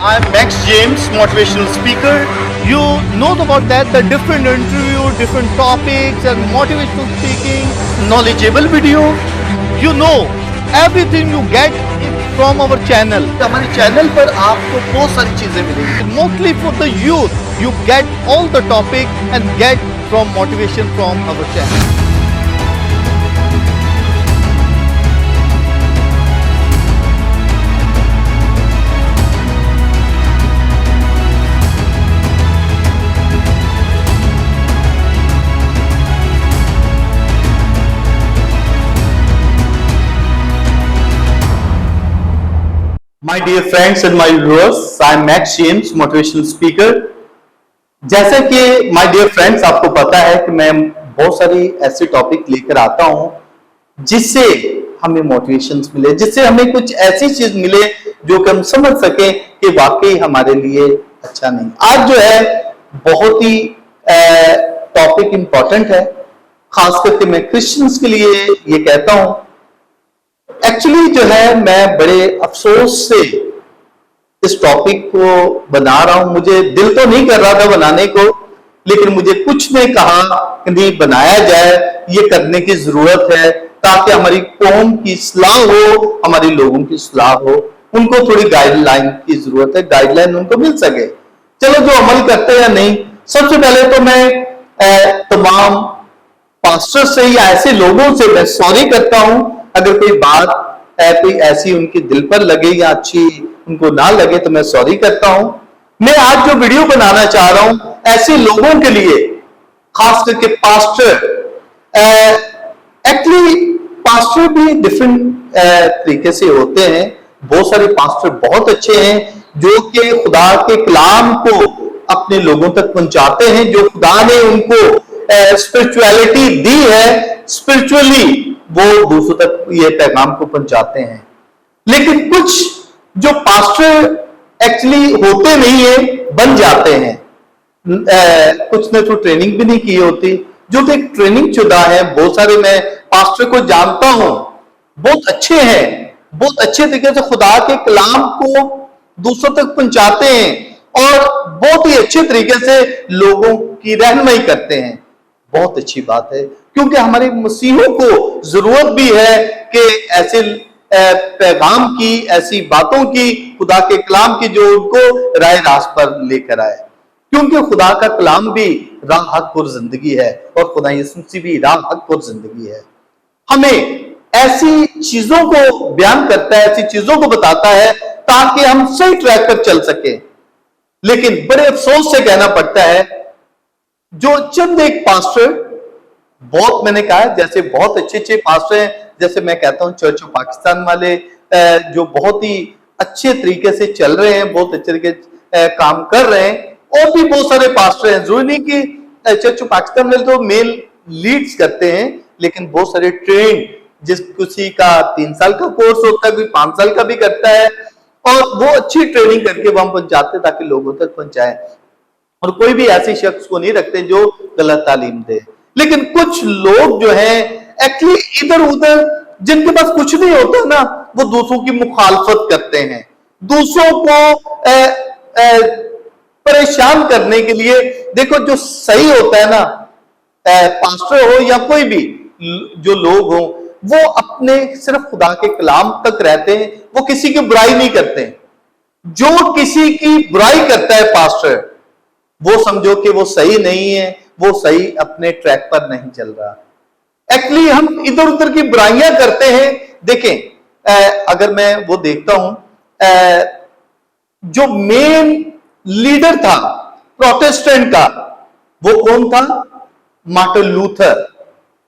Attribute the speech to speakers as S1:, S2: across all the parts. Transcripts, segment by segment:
S1: I'm Max James, motivational speaker. You know about that, the different interview, different topics and motivational speaking, knowledgeable video. You know, everything you get from our channel. हमारे channel पर आपको बहुत सारी चीजें मिलेंगी. Mostly for the youth, you get all the topic and get from motivation from our channel. My dear friends and my viewers, I am Max James, motivational speaker. जैसे कि my dear friends आपको पता है कि मैं बहुत सारी ऐसे टॉपिक लेकर आता हूं जिससे हमें मोटिवेशंस मिले, जिससे हमें कुछ ऐसी चीज मिले जो कि हम समझ सकें कि वाकई हमारे लिए अच्छा नहीं. आज जो है बहुत ही टॉपिक इंपॉर्टेंट है, खास करके मैं क्रिश्चियंस के लिए ये कहता हूं. एक्चुअली जो है मैं बड़े अफसोस से इस टॉपिक को बना रहा हूं. मुझे दिल तो नहीं कर रहा था बनाने को, लेकिन मुझे कुछ ने कहा कि नहीं बनाया जाए, ये करने की जरूरत है ताकि हमारी कौम की इस्लाह हो, हमारे लोगों की इस्लाह हो. उनको थोड़ी गाइडलाइन की जरूरत है, गाइडलाइन उनको मिल सके. चलो जो अमल करते हैं या नहीं. सबसे पहले तो मैं तमाम पास्टर से या ऐसे लोगों से मैं सॉरी करता हूं अगर कोई बात कोई ऐसी उनके दिल पर लगे या अच्छी उनको ना लगे, तो मैं सॉरी करता हूं. मैं आज जो वीडियो बनाना चाह रहा हूं ऐसे लोगों के लिए, खास करके पास्टर. एक्चुअली पास्टर भी डिफरेंट तरीके से होते हैं. बहुत सारे पास्टर बहुत अच्छे हैं जो कि खुदा के कलाम को अपने लोगों तक पहुंचाते हैं, जो खुदा ने उनको स्पिरिचुअलिटी दी है, स्पिरिचुअली वो दूसरों तक ये पैगाम को पहुंचाते हैं. लेकिन कुछ जो पास्टर एक्चुअली होते नहीं है, बन जाते हैं. कुछ ने तो ट्रेनिंग भी नहीं की होती, जो कि ट्रेनिंग शुदा है. बहुत सारे मैं पास्टर को जानता हूं, बहुत अच्छे हैं, बहुत अच्छे तरीके से खुदा के कलाम को दूसरों तक पहुंचाते हैं और बहुत ही अच्छे तरीके से लोगों की रहनुमाई करते हैं. बहुत अच्छी बात है, क्योंकि हमारे मसीहों को जरूरत भी है कि ऐसे पैगाम की, ऐसी बातों की, खुदा के कलाम की जो उनको राह रास्त पर लेकर आए. क्योंकि खुदा का कलाम भी राह हक और जिंदगी है और खुदा यीशु मसीह भी राह हक और जिंदगी है. हमें ऐसी चीजों को बयान करता है, ऐसी चीजों को बताता है ताकि हम सही ट्रैक पर चल सके. लेकिन बड़े अफसोस से कहना पड़ता है जो चंद एक पास्टर, बहुत मैंने कहा जैसे बहुत अच्छे अच्छे पास्टर हैं, जैसे मैं कहता हूं चर्च ऑफ पाकिस्तान वाले, जो बहुत ही अच्छे तरीके से चल रहे हैं, बहुत अच्छे तरीके काम कर रहे हैं. और भी बहुत सारे पास्टर हैं, जरूरी नहीं कि चर्च ऑफ पाकिस्तान वाले तो मेल लीड्स करते हैं, लेकिन बहुत सारे ट्रेन, जिस किसी का 3 साल का कोर्स होता है, कोई 5 साल का भी करता है, और वो अच्छी ट्रेनिंग करके वहां पहुंचाते ताकि लोगों तक पहुंचाए. और कोई भी ऐसे शख्स को नहीं रखते जो गलत तालीम दे. लेकिन कुछ लोग जो हैं एक्चुअली इधर उधर, जिनके पास कुछ नहीं होता ना, वो दूसरों की मुखालफत करते हैं, दूसरों को परेशान करने के लिए. देखो जो सही होता है ना, पास्टर हो या कोई भी जो लोग हो, वो अपने सिर्फ खुदा के कलाम तक रहते हैं, वो किसी की बुराई नहीं करते. जो किसी की बुराई करता है पास्टर, वो समझो कि वो सही नहीं है, वो सही अपने ट्रैक पर नहीं चल रहा. एक्चुअली हम इधर उधर की बुराइयां करते हैं. देखें, अगर मैं वो देखता हूं, जो मेन लीडर था प्रोटेस्टेंट का, वो कौन था? Martin Luther.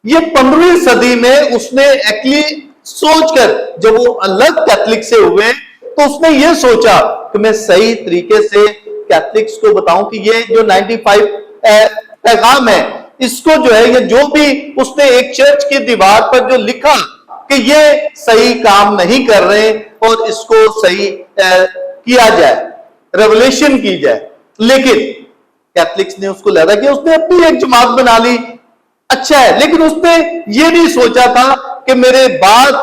S1: ये 15वीं सदी में उसने एक्चुअली सोचकर, जब वो अलग कैथलिक से हुए, तो उसने ये सोचा कि मैं सही तरीके से कैथलिक्स को बताऊं कि ये जो 95 पैगाम है, इसको जो है, ये जो भी उसने एक चर्च की दीवार पर जो लिखा कि ये सही काम नहीं कर रहे और इसको सही किया जाए, रेवोल्यूशन की जाए. लेकिन कैथलिक्स ने उसको लगा कि उसने अपनी एक जमात बना ली. अच्छा है, लेकिन उसने ये नहीं सोचा था कि मेरे बाद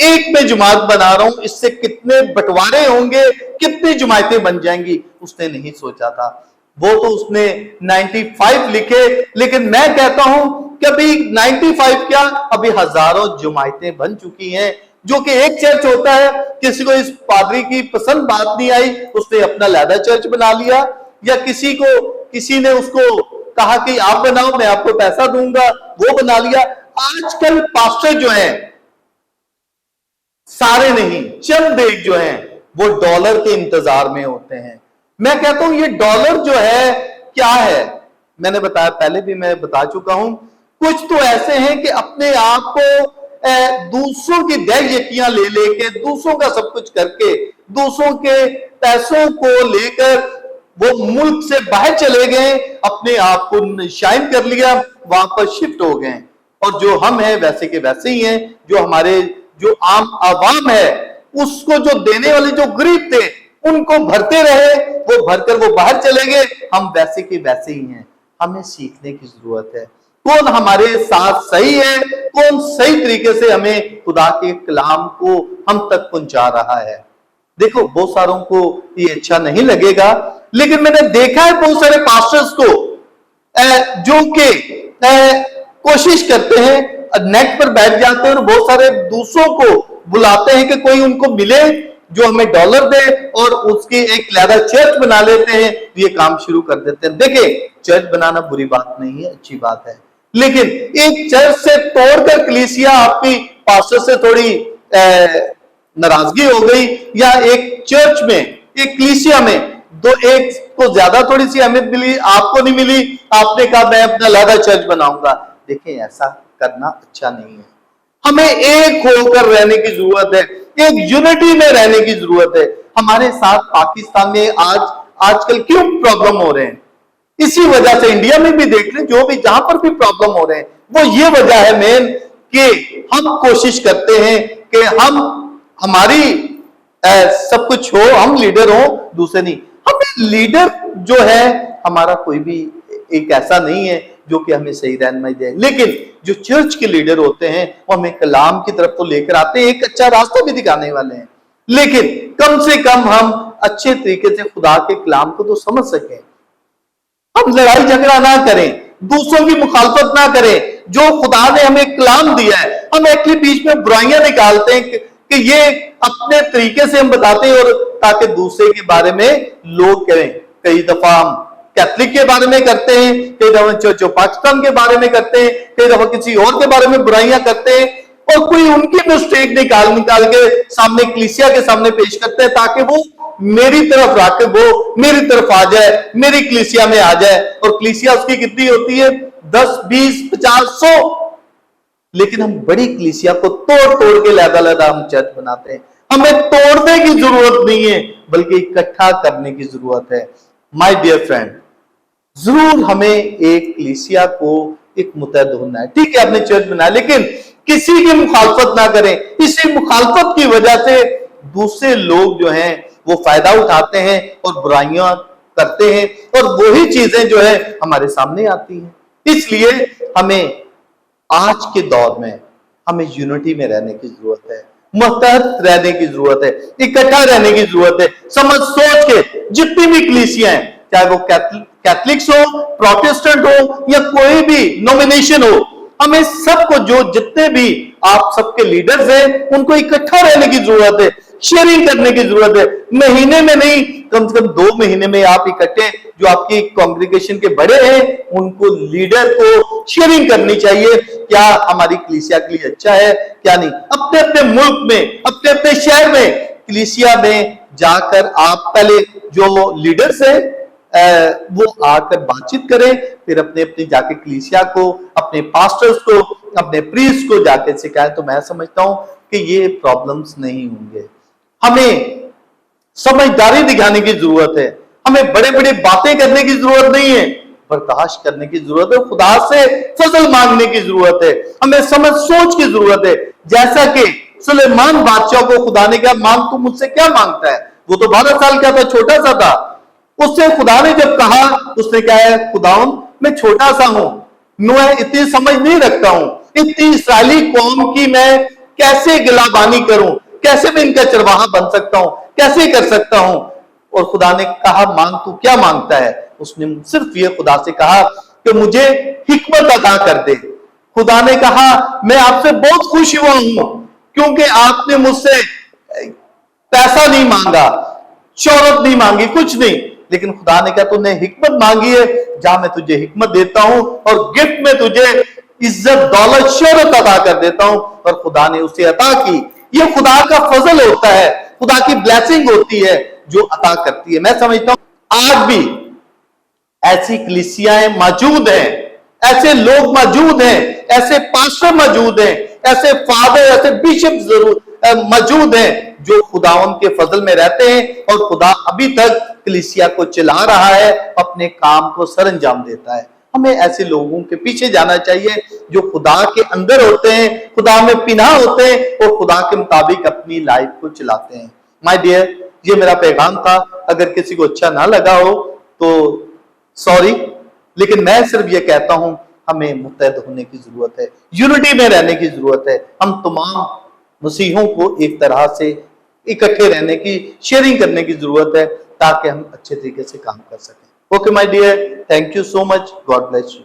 S1: एक में जमात बना रहा हूं, इससे कितने बंटवारे होंगे, कितनी जमातें बन जाएंगी, उसने नहीं सोचा था। वो तो उसने 95 लिखे, लेकिन मैं कहता हूं कि अभी 95 क्या, अभी हजारों जमातें बन चुकी हैं। जो कि एक चर्च होता है, किसी को इस पादरी की पसंद बात नहीं आई, उसने अपना लैदा चर्च बना लिया, या किसी ने उसको कहा कि आप बनाओ, मैं आपको पैसा दूंगा, वो बना लिया। आजकल पास्टर जो हैं, सारे नहीं, चंद एक जो हैं, वो डॉलर के इंतजार में होते हैं। मैं कहता हूं ये डॉलर जो है क्या है, मैंने बताया, पहले भी मैं बता चुका हूं, कुछ तो ऐसे हैं कि अपने आप को दूसरों की दैयकियां ले लेके, दूसरों का सब कुछ करके, दूसरों के पैसों को लेकर वो मुल्क से बाहर चले गए, अपने आप को शाइन कर लिया, वहां पर शिफ्ट हो गए। और जो हम हैं वैसे के वैसे ही हैं। जो आम आवाम है, उसको जो देने वाले जो गरीब थे, उनको भरते रहे, वो भरकर वो बाहर चले गए, हम वैसे के वैसे ही हैं। हमें सीखने की जरूरत है, कौन हमारे साथ सही है, कौन सही तरीके से हमें खुदा के कलाम को हम तक पहुंचा रहा है। देखो, बहुत सारों को ये अच्छा नहीं लगेगा, लेकिन मैंने देखा है बहुत सारे पास्टर्स को जो कि कोशिश करते हैं, नेट पर बैठ जाते हैं और बहुत सारे दूसरों को बुलाते हैं कि कोई उनको मिले जो हमें डॉलर दे, और उसकी एक लैदा चर्च बना लेते हैं, ये काम शुरू कर देते हैं। देखिए, चर्च बनाना बुरी बात नहीं है, अच्छी बात है, लेकिन एक चर्च से तोड़कर कलीसिया, आपकी पास्टर से थोड़ी नाराजगी हो गई, या एक चर्च में, एक कलीसिया में दो एक को ज्यादा थोड़ी सी अहमियत मिली, आपको नहीं मिली, आपने कहा मैं अपना लैदा चर्च बनाऊंगा। देखिए, ऐसा करना अच्छा नहीं है। हमें एक होकर रहने की जरूरत है, एक यूनिटी में रहने की जरूरत है। हमारे साथ पाकिस्तान में आजकल क्यों प्रॉब्लम हो रहे हैं, इसी वजह से इंडिया में भी देख लें, जो भी जहां पर भी प्रॉब्लम हो रहे हैं, वो ये वजह है मेन कि हम कोशिश करते हैं कि हमारी सब कुछ हो, हम लीडर हो, दूसरे नहीं। हमें लीडर जो है हमारा कोई भी एक ऐसा नहीं है जो कि हमें सही रहनुमाई दे, लेकिन जो चर्च के लीडर होते हैं वो हमें कलाम की तरफ तो लेकर आते हैं, एक अच्छा रास्ता भी दिखाने वाले हैं, लेकिन कम से कम हम अच्छे तरीके से खुदा के कलाम को तो समझ सकें। हम लड़ाई झगड़ा ना करें, दूसरों की मुखालफत ना करें। जो खुदा ने हमें कलाम दिया है, हम एक्चुअली बीच में बुराइयां निकालते हैं कि ये अपने तरीके से हम बताते हैं, और ताकि दूसरे के बारे में लोग करें। कई दफा हम कैथलिक के बारे में करते हैं, कई दफा चर्च ऑफ पाकिस्तान के बारे में करते हैं, कई दफा किसी और के बारे में बुराइयां करते हैं, और कोई उनकी मिस्टेक निकाल के सामने कलीसिया के सामने पेश करते हैं, ताकि वो मेरी तरफ आके वो मेरी तरफ आ जाए, मेरी कलीसिया में आ जाए। और कलीसिया उसकी कितनी होती है, 10, 20, 50, 100, लेकिन हम बड़ी कलीसिया को तोड़ तोड़ के लैदा हम चर्च बनाते हैं। हमें तोड़ने की जरूरत नहीं है, बल्कि इकट्ठा करने की जरूरत है। माय डियर फ्रेंड, जरूर हमें एक कलीसिया को एक मुतहद होना है। ठीक है, आपने चर्च बनाया, लेकिन किसी की मुखालफत ना करें। इसी मुखालफत की वजह से दूसरे लोग जो हैं वो फायदा उठाते हैं और बुराइयां करते हैं, और वही चीजें जो है हमारे सामने आती हैं। इसलिए हमें आज के दौर में हमें यूनिटी में रहने की जरूरत है, मुत्तहद रहने की जरूरत है, इकट्ठा रहने की जरूरत है। समझ सोच के जितनी भी कलीसियां हैं, चाहे वो कैथलिक्स हो, प्रोटेस्टेंट हो, या कोई भी नॉमिनेशन हो, हमें सबको, जो जितने भी आप सबके लीडर्स हैं, उनको इकट्ठा रहने की जरूरत है, शेयरिंग करने की जरूरत है। महीने में नहीं, कम से कम 2 महीने में आप इकट्ठे, जो आपकी कांग्रीगेशन के बड़े हैं, उनको, लीडर को शेयरिंग करनी चाहिए, क्या हमारी कलीसिया के लिए अच्छा है, क्या नहीं। अपने अपने मुल्क में, अपने अपने शहर में, कलीसिया में जाकर आप पहले जो लीडर्स हैं वो आकर बातचीत करें, फिर अपने अपने जाके कलीसिया को, अपने पास्टर्स को, अपने प्रीस्ट को जाके सिखाएं। तो मैं समझता हूं कि ये प्रॉब्लम्स नहीं होंगे। हमें समझदारी दिखाने की जरूरत है, हमें बड़े बड़े बातें करने की जरूरत नहीं है, बर्दाश्त करने की जरूरत है, खुदा से फजल मांगने की जरूरत है, हमें समझ सोच की जरूरत है। जैसा कि सुलेमान बादशाह को खुदा ने कहा, मांग तू मुझसे क्या मांगता है, वो तो 12 साल का था, छोटा सा था। उससे खुदा ने जब कहा, उसने क्या है, खुदावन मैं छोटा सा हूं, मैं इतनी समझ नहीं रखता हूं, इतनी इस्राएली कौम की मैं कैसे गिलाबानी करूं, कैसे मैं इनका चरवाहा बन सकता हूं, कैसे कर सकता हूं। और खुदा ने कहा मांग, तू क्या मांगता है? उसने सिर्फ ये खुदा से कहा कि मुझे हिकमत अता कर दे। खुदा ने कहा मैं आपसे बहुत खुश हुआ हूं क्योंकि आपने मुझसे पैसा नहीं मांगा, शोहरत नहीं मांगी, कुछ नहीं, लेकिन खुदा ने कहा तूने हिकमत मांगी है, जा मैं तुझे हिकमत देता हूं और गिफ्ट में तुझे इज्जत, दौलत, शोहरत अता कर देता हूं। और खुदा ने उसे अता की। ये खुदा का फजल होता है, खुदा की ब्लेसिंग होती है जो अता करती है। मैं समझता हूं आज भी ऐसी कलीसियाएं मौजूद हैं, ऐसे लोग मौजूद हैं, ऐसे पास्टर मौजूद हैं, ऐसे फादर, ऐसे बिशप जरूर मौजूद हैं जो खुदावन के फजल में रहते हैं और खुदा अभी तक कलीसिया को चला रहा है, अपने काम को सरंजाम देता है। हमें ऐसे लोगों के पीछे जाना चाहिए जो खुदा के अंदर होते हैं, खुदा में पिनाह होते हैं और खुदा के मुताबिक अपनी लाइफ को चलाते हैं। माय डियर, ये मेरा पैगाम था। अगर किसी को अच्छा ना लगा हो तो सॉरी, लेकिन मैं सिर्फ ये कहता हूं हमें मुत्तहद होने की जरूरत है, यूनिटी में रहने की जरूरत है। हम तमाम मसीहों को एक तरह से इकट्ठे रहने की, शेयरिंग करने की जरूरत है ताकि हम अच्छे तरीके से काम कर सकें। Okay my dear, thank you so much, God bless you.